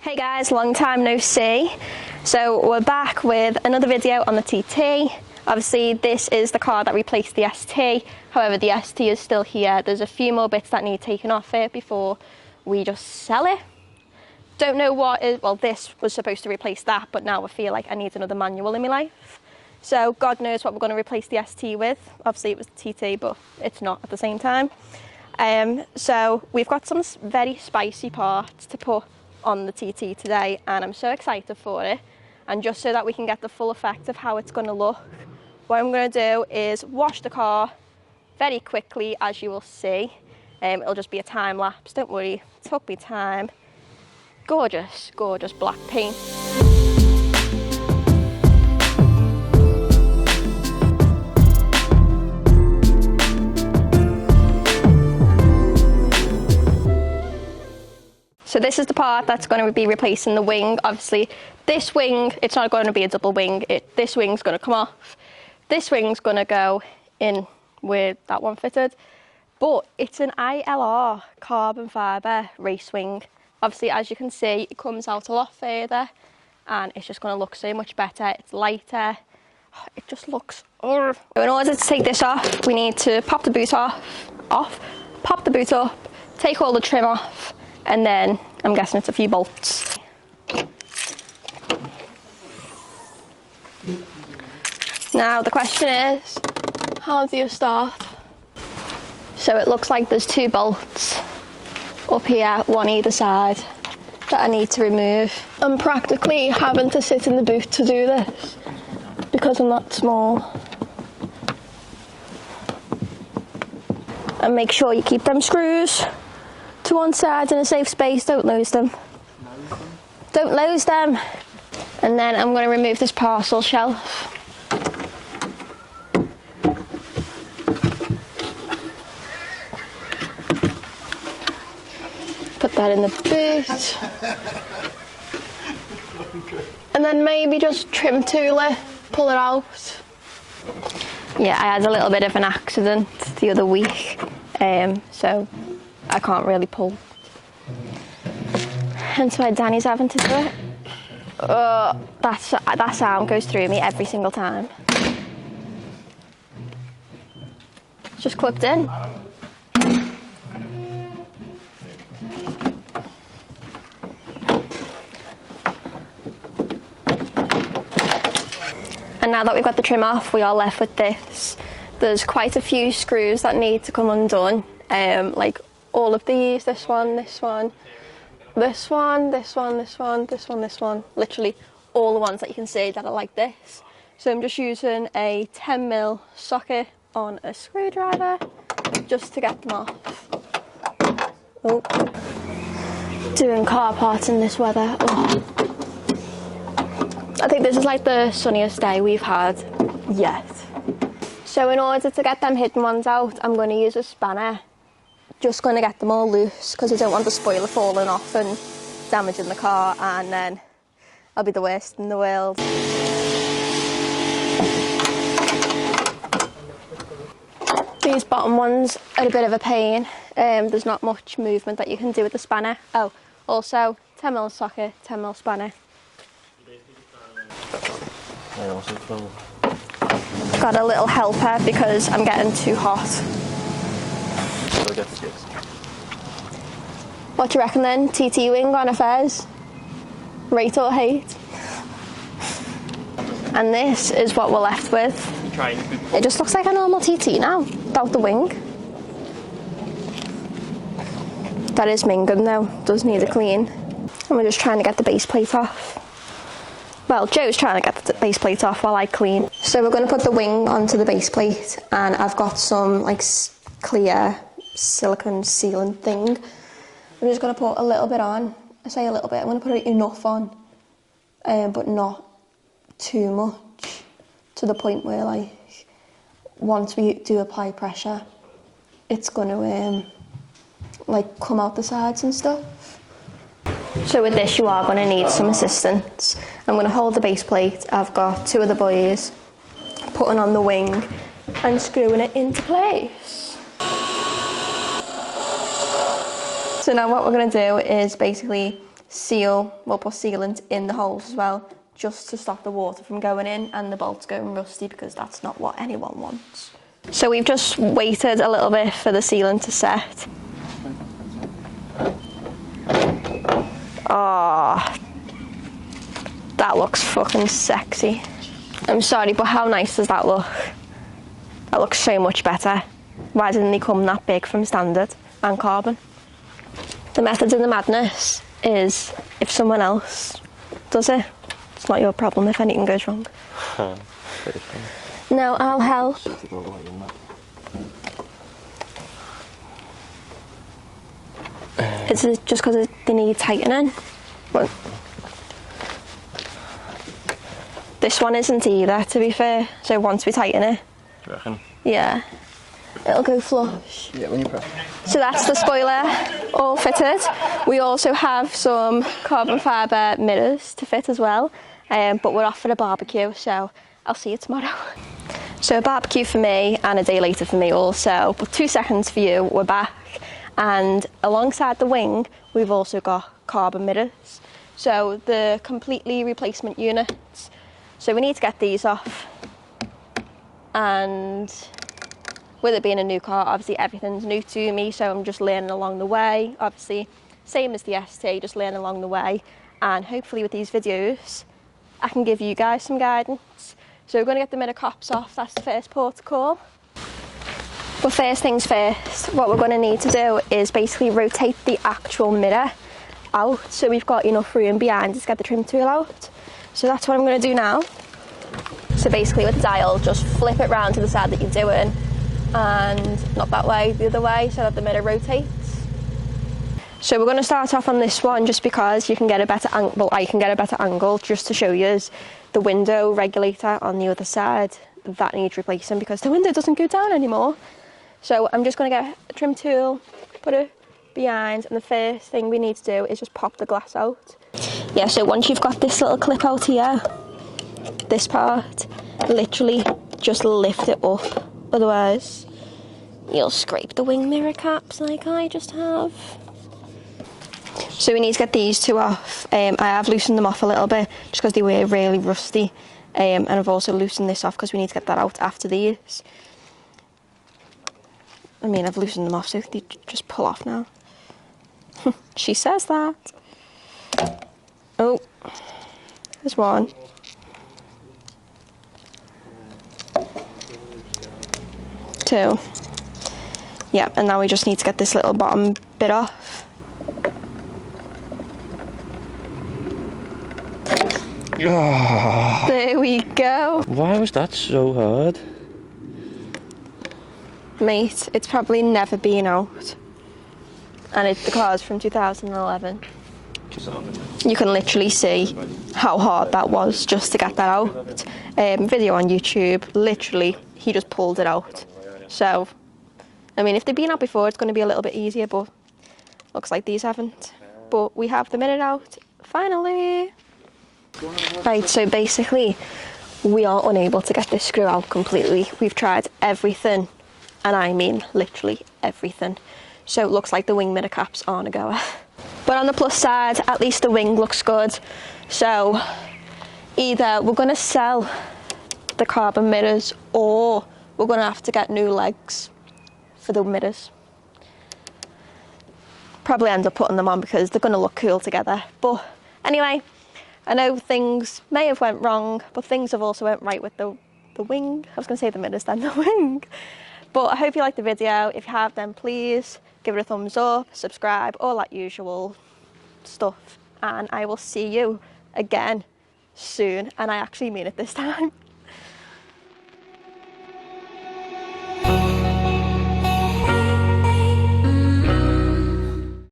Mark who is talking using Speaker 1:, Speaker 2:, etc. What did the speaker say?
Speaker 1: Hey guys, long time no see. So we're back with another video on the TT. Obviously this is the car that replaced the ST, however the ST is still here. There's a few more bits that need taken off it before we just sell it. Don't know what is, well this was supposed to replace that, but now I feel like I need another manual in my life. So God knows what we're going to replace the ST with. Obviously it was the TT, but it's not at the same time. So we've got some very spicy parts to put on the TT today, and I'm so excited for it. And just so that we can get the full effect of how it's going to look, what I'm going to do is wash the car very quickly, as you will see. It'll just be a time lapse, don't worry, it took me time. Gorgeous, gorgeous black paint. So this is the part that's going to be replacing the wing. Obviously this wing, it's not going to be a double wing, this wing's going to come off. This wing's going to go in with that one fitted, but it's an ILR carbon fibre race wing. Obviously as you can see it comes out a lot further and it's just going to look so much better. It's lighter, it just looks, so in order to take this off we need to pop the boot off, pop the boot up, take all the trim off, and then I'm guessing it's a few bolts. Now the question is, how do you start? So it looks like there's two bolts up here, one either side, that I need to remove. I'm practically having to sit in the boot to do this because I'm that small. And make sure you keep them screws to one side in a safe space, don't lose them. Don't lose them. And then I'm going to remove this parcel shelf. Put that in the boot. And then maybe just trim tool it, pull it out. Yeah, I had a little bit of an accident the other week, so I can't really pull. Hence why Danny's having to do it. That sound goes through me every single time. It's just clipped in. And now that we've got the trim off, we are left with this. There's quite a few screws that need to come undone, like all of these, this one, this one, this one, this one, this one, this one, this one, literally all the ones that you can see that are like this. So I'm just using a 10mm socket on a screwdriver just to get them off. Oh. Doing car parts in this weather. Oh. I think this is like the sunniest day we've had yet. So in order to get them hidden ones out, I'm going to use a spanner. Just going to get them all loose because I don't want the spoiler falling off and damaging the car, and then I'll be the worst in the world. These bottom ones are a bit of a pain. There's not much movement that you can do with the spanner. Oh, also 10mm socket, 10mm spanner. Got a little helper because I'm getting too hot. What do you reckon then? TT wing on a Fez? Rate or hate? And this is what we're left with. It just looks like a normal TT now, without the wing. That is minging though, does need a clean. And we're just trying to get the base plate off. Well, Joe's trying to get the base plate off while I clean. So we're going to put the wing onto the base plate, and I've got some like clear silicone sealant thing. I'm just going to put a little bit on. I say a little bit, I'm going to put enough on, but not too much, to the point where like once we do apply pressure it's going to like come out the sides and stuff. So with this you are going to need some assistance. I'm going to hold the base plate. I've got two of the boys putting on the wing and screwing it into place. So now what we're going to do is basically we'll put sealant in the holes as well, just to stop the water from going in and the bolts going rusty, because that's not what anyone wants. So we've just waited a little bit for the sealant to set. Oh, that looks fucking sexy. I'm sorry, but how nice does that look? That looks so much better. Why didn't they come that big from standard and carbon? The method of the madness is if someone else does it, it's not your problem if anything goes wrong. No, I'll help. Is it just because they need tightening? Well, this one isn't either, to be fair, so once we tighten it...
Speaker 2: Do you reckon?
Speaker 1: Yeah. It'll go flush.
Speaker 2: Yeah, when you press.
Speaker 1: So that's the spoiler all fitted. We also have some carbon fibre mirrors to fit as well, but we're off for a barbecue, so I'll see you tomorrow. So a barbecue for me and a day later for me also, but 2 seconds for you, we're back. And alongside the wing, we've also got carbon mirrors. So the completely replacement units. So we need to get these off. And with it being a new car, obviously everything's new to me, so I'm just learning along the way. Obviously, same as the ST, just learning along the way. And hopefully with these videos, I can give you guys some guidance. So we're going to get the mirror caps off, that's the first port of call. But first things first, what we're going to need to do is basically rotate the actual mirror out, so we've got enough room behind to get the trim tool out. So that's what I'm going to do now. So basically with the dial, just flip it round to the side that you're doing, and not that way, the other way, so that the mirror rotates. So we're going to start off on this one just because you can get a better angle, well, I can get a better angle just to show you the window regulator on the other side. That needs replacing because the window doesn't go down anymore. So I'm just going to get a trim tool, put it behind, and the first thing we need to do is just pop the glass out. Yeah, so once you've got this little clip out here, this part, literally just lift it up, otherwise you'll scrape the wing mirror caps like I just have. So we need to get these two off. I have loosened them off a little bit just because they were really rusty, and I've also loosened this off because we need to get that out after these. I mean, I've loosened them off, so they just pull off now. She says that. Oh, there's one. Two. Yeah, and now we just need to get this little bottom bit off. There we go.
Speaker 2: Why was that so hard?
Speaker 1: Mate, it's probably never been out. And the car's from 2011. You can literally see how hard that was just to get that out. Video on YouTube, literally, he just pulled it out. So, I mean, if they've been out before, it's going to be a little bit easier, but looks like these haven't. But we have the mirror out, finally. Right, so basically, we are unable to get this screw out completely. We've tried everything, and I mean literally everything. So it looks like the wing mirror caps aren't a goer. But on the plus side, at least the wing looks good. So either we're going to sell the carbon mirrors, or we're going to have to get new legs for the mirrors. Probably end up putting them on because they're going to look cool together. But anyway, I know things may have went wrong, but things have also went right with the wing. I was going to say the mirrors, then the wing. But I hope you liked the video. If you have, then please give it a thumbs up, subscribe, all that usual stuff. And I will see you again soon. And I actually mean it this time.